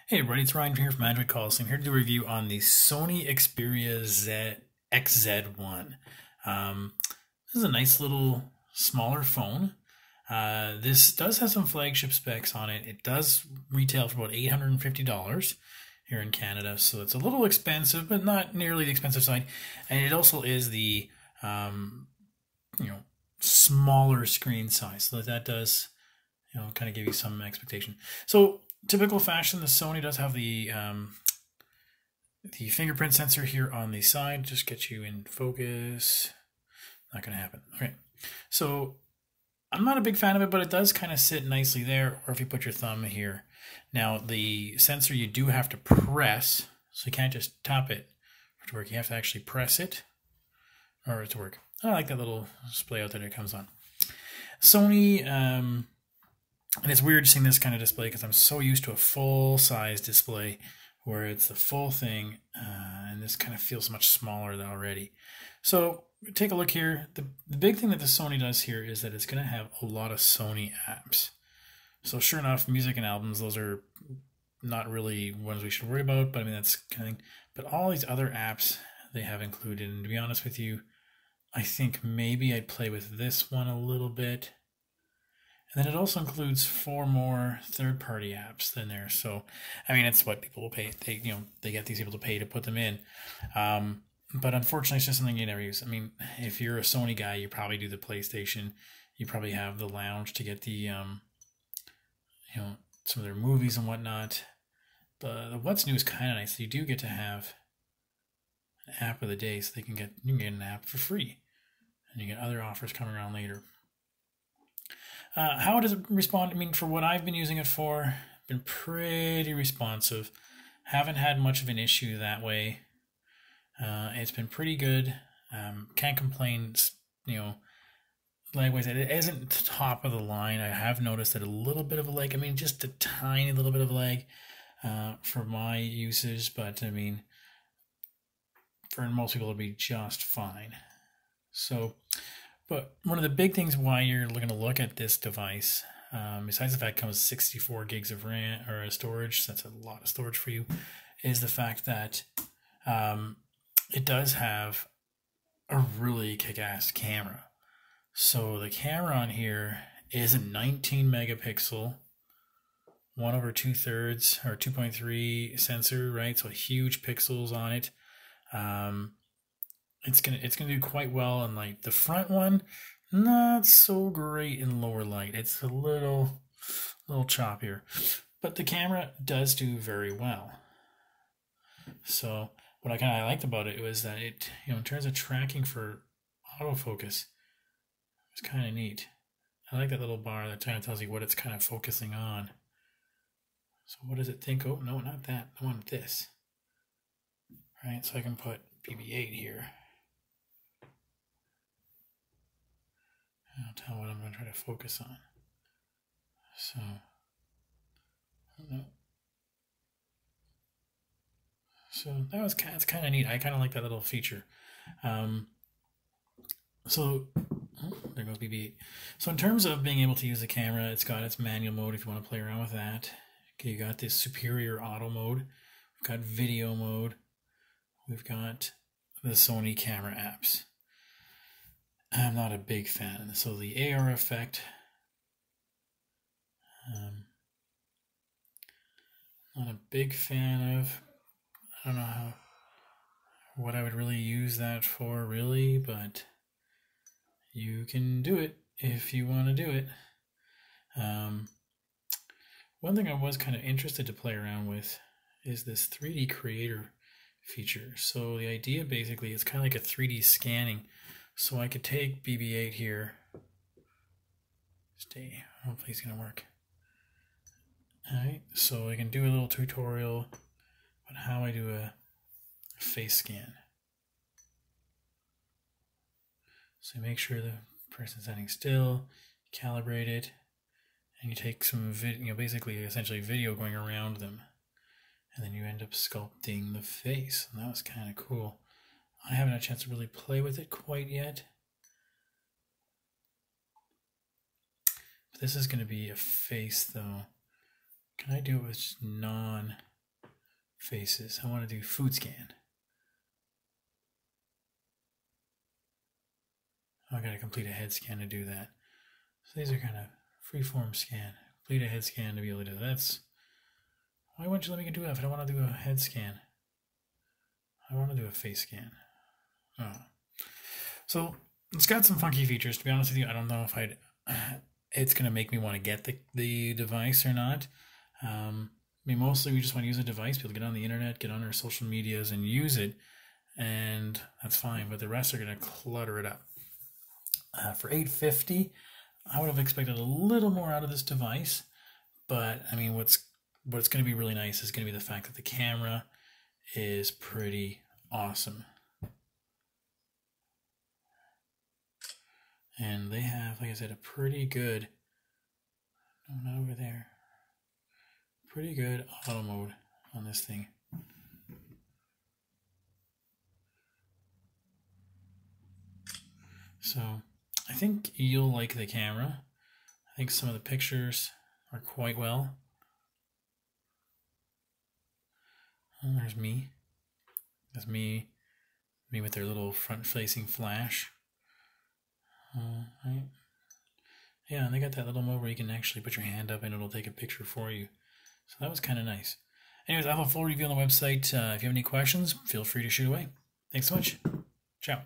Hey everybody, it's Ryan here from Android Calls. I'm here to do a review on the Sony Xperia XZ1. This is a nice little smaller phone. This does have some flagship specs on it. It does retail for about $850 here in Canada, so it's a little expensive, but not nearly the expensive side. And it also is the you know smaller screen size, so that does kind of give you some expectation. So typical fashion, the Sony does have the fingerprint sensor here on the side. Just get you in focus. Not going to happen. Okay, so I'm not a big fan of it, but it does kind of sit nicely there, or if you put your thumb here. Now, the sensor you do have to press, so you can't just tap it for it to work. You have to actually press it in order to work. I like that little display out there that it comes on. Sony, and it's weird seeing this kind of display because I'm so used to a full-size display where it's the full thing, and this kind of feels much smaller than already. So take a look here. The big thing that the Sony does here is that it's going to have a lot of Sony apps. So sure enough, music and albums, those are not really ones we should worry about, but I mean, that's kind of thing. But all these other apps they have included, and to be honest with you, I think maybe I'd play with this one a little bit. And then it also includes 4 more third-party apps in there. So, I mean, it's what people will pay. They get these people to pay to put them in. But unfortunately, it's just something you never use. I mean, if you're a Sony guy, you probably do the PlayStation. You probably have the lounge to get the, some of their movies and whatnot. But the What's New is kind of nice. You do get to have an app of the day, so you can get an app for free, and you get other offers coming around later. How does it respond? I mean, for what I've been using it for, been pretty responsive. Haven't had much of an issue that way. It's been pretty good. Can't complain, lag-wise. It isn't top of the line. I have noticed that a little bit of a lag. I mean, just a tiny little bit of a lag for my usage, but I mean, for most people, it'll be just fine. So, but one of the big things why you're going to look at this device, besides the fact it comes with 64 gigs of RAM or storage, so that's a lot of storage for you, is the fact that it does have a really kick-ass camera. So the camera on here is a 19 megapixel, 1/2 or 2.3 sensor, right? So huge pixels on it. It's gonna do quite well in light. The front one, not so great in lower light. It's a little choppier, but the camera does do very well. So what I kind of liked about it was that it, in terms of tracking for autofocus, it's kind of neat. I like that little bar that kind of tells you what it's kind of focusing on. So what does it think? Oh no, not that. I want this. Right, so I can put BB-8 here. I'll tell what I'm going to try to focus on. So, no. So that's kind of neat. I kind of like that little feature. So there goes BB-8. So in terms of being able to use the camera, it's got its manual mode if you want to play around with that. Okay, you got this superior auto mode. We've got video mode. We've got the Sony camera apps. I'm not a big fan. So the AR effect, not a big fan of. I don't know what I would really use that for, really, but you can do it if you want to do it. One thing I was kind of interested to play around with is this 3D creator feature. So the idea basically is kind of like a 3D scanning. So I could take BB-8 here. Hopefully it's going to work. Alright, so I can do a little tutorial on how I do a face scan. So make sure the person's standing still, calibrate it, and you take some basically essentially video going around them. And then you end up sculpting the face. And that was kind of cool. I haven't had a chance to really play with it quite yet. But this is going to be a face, though. Can I do it with just faces. I want to do food scan. I got to complete a head scan to do that. So these are kind of freeform scan. Complete a head scan to be able to do that. Why won't you let me do that if I don't want to do a head scan? I want to do a face scan. Oh. So it's got some funky features. To be honest with you, I don't know if it's going to make me want to get the device or not. I mean, mostly we just want to use a device, be able to get on the internet, get on our social medias and use it, and that's fine. But the rest are going to clutter it up. For $850, I would have expected a little more out of this device, but I mean, what's going to be really nice is going to be the fact that the camera is pretty awesome. And they have, like I said, a pretty good, no, not over there, pretty good auto mode on this thing. So I think you'll like the camera. I think some of the pictures are quite well. Oh, there's me. That's me with their little front-facing flash. Right. Yeah, and they got that little mode where you can actually put your hand up and it'll take a picture for you. So that was kind of nice. Anyways, I have a full review on the website. If you have any questions, feel free to shoot away. Thanks so much. Ciao.